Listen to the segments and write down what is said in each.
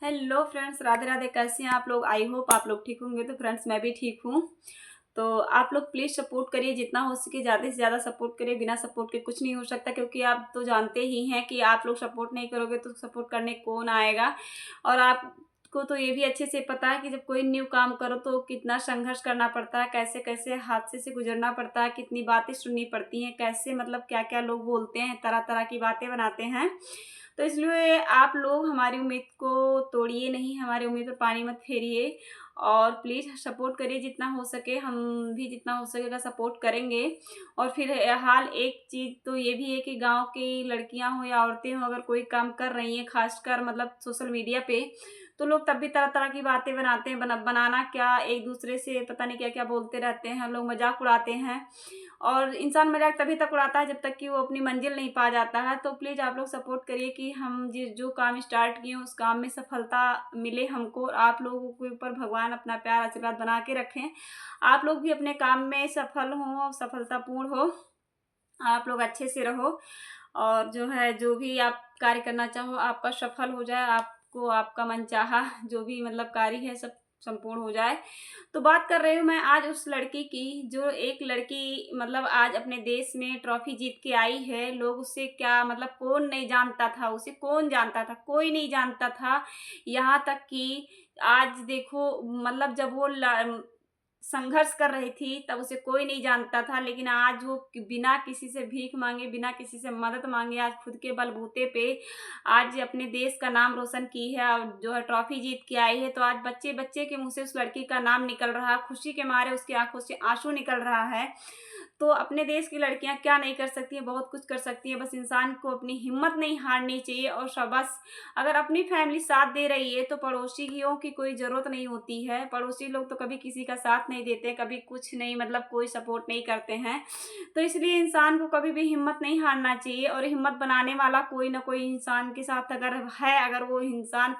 Hello friends, Radhe Radhe. कैसे हैं आप लोग? आई होप आप लोग ठीक होंगे। तो फ्रेंड्स, मैं भी ठीक हूँ। तो आप लोग प्लीज़ सपोर्ट करिए, जितना हो सके ज़्यादा से ज़्यादा सपोर्ट करिए। बिना सपोर्ट के कुछ नहीं हो सकता, क्योंकि आप तो जानते ही हैं कि आप लोग सपोर्ट नहीं करोगे तो सपोर्ट करने कौन आएगा। और आपको तो ये भी अच्छे से पता है कि जब कोई न्यू काम करो तो कितना संघर्ष करना पड़ता है, कैसे कैसे हादसे से गुजरना पड़ता है, कितनी बातें सुननी पड़ती हैं, कैसे मतलब क्या क्या लोग बोलते हैं, तरह तरह की बातें बनाते हैं। तो इसलिए आप लोग हमारी उम्मीद को तोड़िए नहीं, हमारी उम्मीद पर पानी मत फेरिए। और प्लीज़ सपोर्ट करिए जितना हो सके। हम भी जितना हो सकेगा सपोर्ट करेंगे। और फिर हाल एक चीज़ तो ये भी है कि गांव की लड़कियां हो या औरतें हो, अगर कोई काम कर रही हैं, खासकर मतलब सोशल मीडिया पे, तो लोग तब भी तरह तरह की बातें बनाते हैं। बनाना क्या, एक दूसरे से पता नहीं क्या क्या बोलते रहते हैं, लोग मजाक उड़ाते हैं। और इंसान मजाक तभी तक उड़ाता है जब तक कि वो अपनी मंजिल नहीं पा जाता है। तो प्लीज़ आप लोग सपोर्ट करिए कि हम जिस जो काम स्टार्ट किए हैं उस काम में सफलता मिले हमको, और आप लोगों के ऊपर भगवान अपना प्यार आशीर्वाद बना के रखें। आप लोग भी अपने काम में सफल हों, सफलतापूर्ण हो, आप लोग अच्छे से रहो। और जो है, जो भी आप कार्य करना चाहो आपका सफल हो जाए, आपको आपका मनचाहा जो भी मतलब कार्य है सब संपूर्ण हो जाए। तो बात कर रही हूँ मैं आज उस लड़की की, जो एक लड़की मतलब आज अपने देश में ट्रॉफी जीत के आई है। लोग उससे क्या मतलब, कौन नहीं जानता था उसे, कौन जानता था? कोई नहीं जानता था। यहाँ तक कि आज देखो, मतलब जब वो संघर्ष कर रही थी तब उसे कोई नहीं जानता था, लेकिन आज वो बिना किसी से भीख मांगे, बिना किसी से मदद मांगे, आज खुद के बलबूते पे आज अपने देश का नाम रोशन की है और जो है ट्रॉफी जीत के आई है। तो आज बच्चे बच्चे के मुंह से उस लड़की का नाम निकल रहा है, खुशी के मारे उसकी आंखों से आंसू निकल रहा है। तो अपने देश की लड़कियां क्या नहीं कर सकती हैं, बहुत कुछ कर सकती हैं। बस इंसान को अपनी हिम्मत नहीं हारनी चाहिए। और बस अगर अपनी फैमिली साथ दे रही है तो पड़ोसियों की कोई ज़रूरत नहीं होती है। पड़ोसी लोग तो कभी किसी का साथ नहीं देते, कभी कुछ नहीं, मतलब कोई सपोर्ट नहीं करते हैं। तो इसलिए इंसान को कभी भी हिम्मत नहीं हारना चाहिए। और हिम्मत बनाने वाला कोई ना कोई इंसान के साथ अगर है, अगर वो इंसान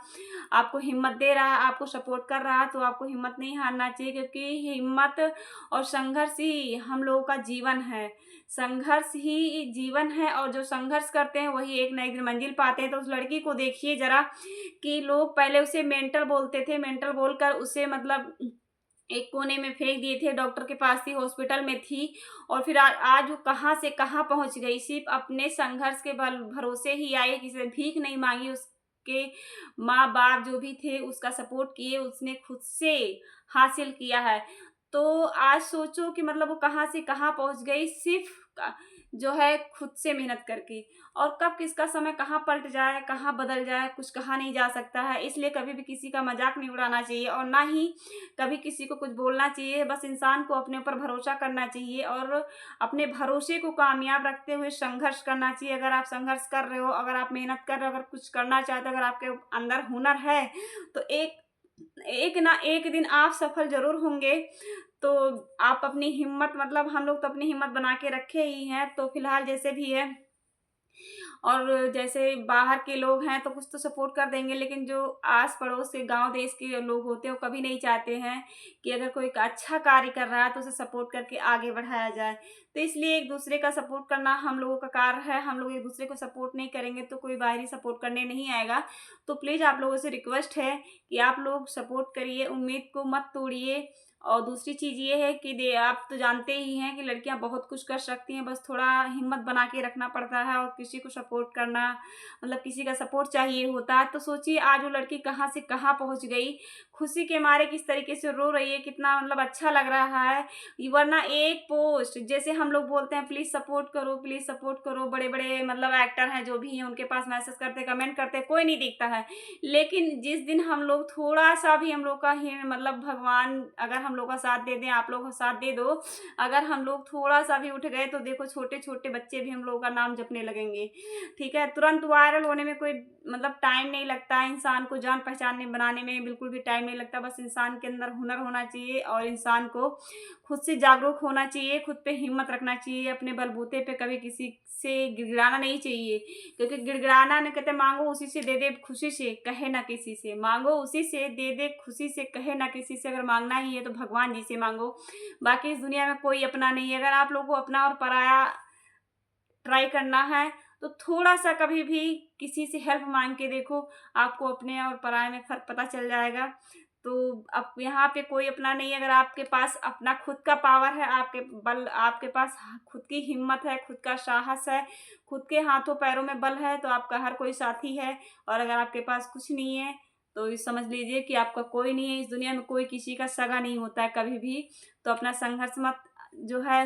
आपको हिम्मत दे रहा है, आपको सपोर्ट कर रहा है, तो आपको हिम्मत नहीं हारना चाहिए। क्योंकि हिम्मत और संघर्ष ही हम लोगों का जीवन है। संघर्ष ही जीवन है, और जो संघर्ष करते हैं वही एक ना एक दिन मंजिल पाते हैं। तो उस लड़की को देखिए जरा, कि लोग पहले उसे मेंटल बोलते थे, मेंटल बोलकर उसे मतलब एक कोने में फेंक दिए थे। डॉक्टर के पास थी, हॉस्पिटल में थी। और फिर आज वो कहाँ से कहाँ पहुंच गई, सिर्फ अपने संघर्ष के बल भरोसे ही आई। किसी से भीख नहीं मांगी, उसके माँ बाप जो भी थे उसका सपोर्ट किए, उसने खुद से हासिल किया है। तो आज सोचो कि मतलब वो कहाँ से कहाँ पहुंच गई, सिर्फ जो है खुद से मेहनत करके। और कब किसका समय कहाँ पलट जाए, कहाँ बदल जाए, कुछ कहा नहीं जा सकता है। इसलिए कभी भी किसी का मजाक नहीं उड़ाना चाहिए, और ना ही कभी किसी को कुछ बोलना चाहिए। बस इंसान को अपने ऊपर भरोसा करना चाहिए, और अपने भरोसे को कामयाब रखते हुए संघर्ष करना चाहिए। अगर आप संघर्ष कर रहे हो, अगर आप मेहनत कर रहे हो, अगर कुछ करना चाहते हो, अगर आपके अंदर हुनर है, तो एक एक ना एक दिन आप सफल ज़रूर होंगे। तो आप अपनी हिम्मत, मतलब हम लोग तो अपनी हिम्मत बना के रखे ही हैं। तो फिलहाल जैसे भी है, और जैसे बाहर के लोग हैं तो कुछ तो सपोर्ट कर देंगे, लेकिन जो आस पड़ोस के गांव देश के लोग होते हैं वो कभी नहीं चाहते हैं कि अगर कोई अच्छा कार्य कर रहा है तो उसे सपोर्ट करके आगे बढ़ाया जाए। तो इसलिए एक दूसरे का सपोर्ट करना हम लोगों का कार्य है। हम लोग एक दूसरे को सपोर्ट नहीं करेंगे तो कोई बाहरी सपोर्ट करने नहीं आएगा। तो प्लीज़ आप लोगों से रिक्वेस्ट है कि आप लोग सपोर्ट करिए, उम्मीद को मत तोड़िए। और दूसरी चीज़ ये है कि आप तो जानते ही हैं कि लड़कियां बहुत कुछ कर सकती हैं, बस थोड़ा हिम्मत बना के रखना पड़ता है। और किसी को सपोर्ट करना, मतलब किसी का सपोर्ट चाहिए होता है। तो सोचिए आज वो लड़की कहाँ से कहाँ पहुँच गई, खुशी के मारे किस तरीके से रो रही है, कितना मतलब अच्छा लग रहा है। वरना एक पोस्ट, जैसे हम लोग बोलते हैं प्लीज़ सपोर्ट करो, प्लीज़ सपोर्ट करो, बड़े बड़े मतलब एक्टर हैं जो भी हैं उनके पास मैसेज करते, कमेंट करते, कोई नहीं दिखता है। लेकिन जिस दिन हम लोग थोड़ा सा भी, हम लोग का ही मतलब भगवान अगर हम लोग का साथ दे दें, आप लोग का साथ दे दो, अगर हम लोग थोड़ा सा भी उठ गए तो देखो छोटे छोटे बच्चे भी हम लोगों का नाम जपने लगेंगे। ठीक है, तुरंत वायरल होने में कोई मतलब टाइम नहीं लगता। इंसान को जान पहचानने बनाने में बिल्कुल भी टाइम नहीं लगता। बस इंसान के अंदर हुनर होना चाहिए, और इंसान को खुद से जागरूक होना चाहिए, खुद पे हिम्मत रखना चाहिए, अपने बलबूते पे कभी किसी से गिड़गिड़ाना नहीं चाहिए। क्योंकि गिड़गिड़ाना नहीं, कहते मांगो उसी से दे दे खुशी से, कहे ना किसी से। मांगो उसी से दे दे खुशी से, कहे ना किसी से। अगर मांगना ही है तो भगवान जी से मांगो। बाकी इस दुनिया में कोई अपना नहीं है। अगर आप लोगों को अपना और पराया ट्राई करना है तो थोड़ा सा कभी भी किसी से हेल्प मांग के देखो, आपको अपने और पराये में फ़र्क पता चल जाएगा। तो अब यहाँ पे कोई अपना नहीं है, अगर आपके पास अपना खुद का पावर है, आपके पास खुद की हिम्मत है, खुद का साहस है, खुद के हाथों पैरों में बल है, तो आपका हर कोई साथी है। और अगर आपके पास कुछ नहीं है तो ये समझ लीजिए कि आपका कोई नहीं है। इस दुनिया में कोई किसी का सगा नहीं होता है कभी भी। तो अपना संघर्ष मत जो है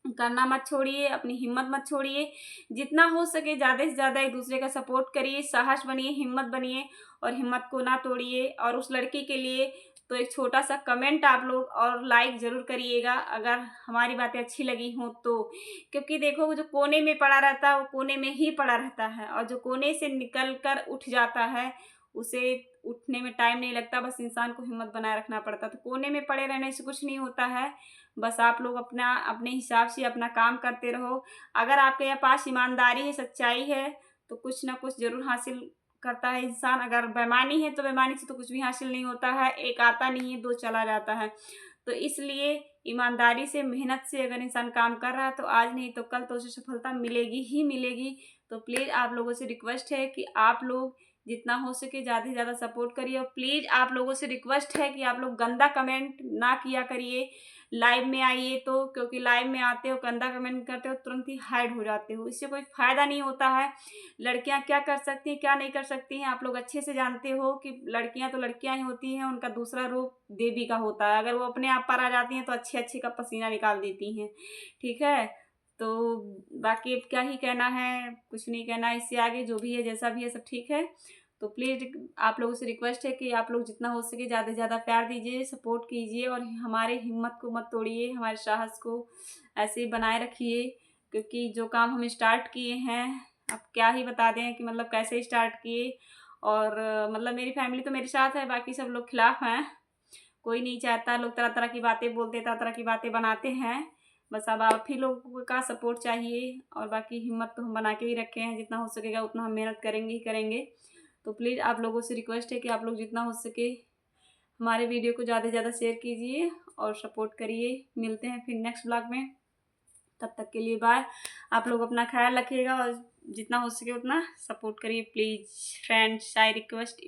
करना मत छोड़िए, अपनी हिम्मत मत छोड़िए। जितना हो सके ज़्यादा से ज़्यादा एक दूसरे का सपोर्ट करिए, साहस बनिए, हिम्मत बनिए और हिम्मत को ना तोड़िए। और उस लड़की के लिए तो एक छोटा सा कमेंट आप लोग और लाइक ज़रूर करिएगा अगर हमारी बातें अच्छी लगी हों तो। क्योंकि देखो, वो जो कोने में पड़ा रहता है वो कोने में ही पड़ा रहता है, और जो कोने से निकल कर उठ जाता है उसे उठने में टाइम नहीं लगता, बस इंसान को हिम्मत बनाए रखना पड़ता है। तो कोने में पड़े रहने से कुछ नहीं होता है। बस आप लोग अपने हिसाब से अपना काम करते रहो। अगर आपके यहाँ पास ईमानदारी है, सच्चाई है, तो कुछ ना कुछ ज़रूर हासिल करता है इंसान। अगर बेईमानी है तो बेईमानी से तो कुछ भी हासिल नहीं होता है। एक आता नहीं है, दो चला जाता है। तो इसलिए ईमानदारी से, मेहनत से अगर इंसान काम कर रहा है तो आज नहीं तो कल तो उसे सफलता मिलेगी ही मिलेगी। तो प्लीज़ आप लोगों से रिक्वेस्ट है कि आप लोग जितना हो सके ज़्यादा से ज़्यादा सपोर्ट करिए। और प्लीज़ आप लोगों से रिक्वेस्ट है कि आप लोग गंदा कमेंट ना किया करिए लाइव में आइए तो, क्योंकि लाइव में आते हो गंदा कमेंट करते हो तुरंत ही हाइड हो जाते हो, इससे कोई फ़ायदा नहीं होता है। लड़कियां क्या कर सकती हैं, क्या नहीं कर सकती हैं, आप लोग अच्छे से जानते हो कि लड़कियां तो लड़कियां ही होती हैं, उनका दूसरा रूप देवी का होता है। अगर वो अपने आप पर आ जाती हैं तो अच्छे अच्छे का पसीना निकाल देती हैं। ठीक है, तो बाकी अब क्या ही कहना है, कुछ नहीं कहना है इससे आगे। जो भी है, जैसा भी है, सब ठीक है। तो प्लीज़ आप लोगों से रिक्वेस्ट है कि आप लोग जितना हो सके ज़्यादा से ज़्यादा प्यार दीजिए, सपोर्ट कीजिए और हमारे हिम्मत को मत तोड़िए, हमारे साहस को ऐसे ही बनाए रखिए। क्योंकि जो काम हम स्टार्ट किए हैं, अब क्या ही बता दें कि मतलब कैसे स्टार्ट किए। और मतलब मेरी फैमिली तो मेरे साथ है, बाकी सब लोग खिलाफ हैं। कोई नहीं चाहता, लोग तरह तरह की बातें बोलते, तरह तरह की बातें बनाते हैं। बस अब आप ही लोगों का सपोर्ट चाहिए। और बाकी हिम्मत तो हम बना के ही रखे हैं, जितना हो सकेगा उतना हम मेहनत करेंगे ही करेंगे। तो प्लीज़ आप लोगों से रिक्वेस्ट है कि आप लोग जितना हो सके हमारे वीडियो को ज़्यादा से ज़्यादा शेयर कीजिए और सपोर्ट करिए। मिलते हैं फिर नेक्स्ट ब्लॉग में, तब तक के लिए बाय। आप लोग अपना ख्याल रखिएगा और जितना हो सके उतना सपोर्ट करिए प्लीज़ फ्रेंड्स, आई रिक्वेस्ट।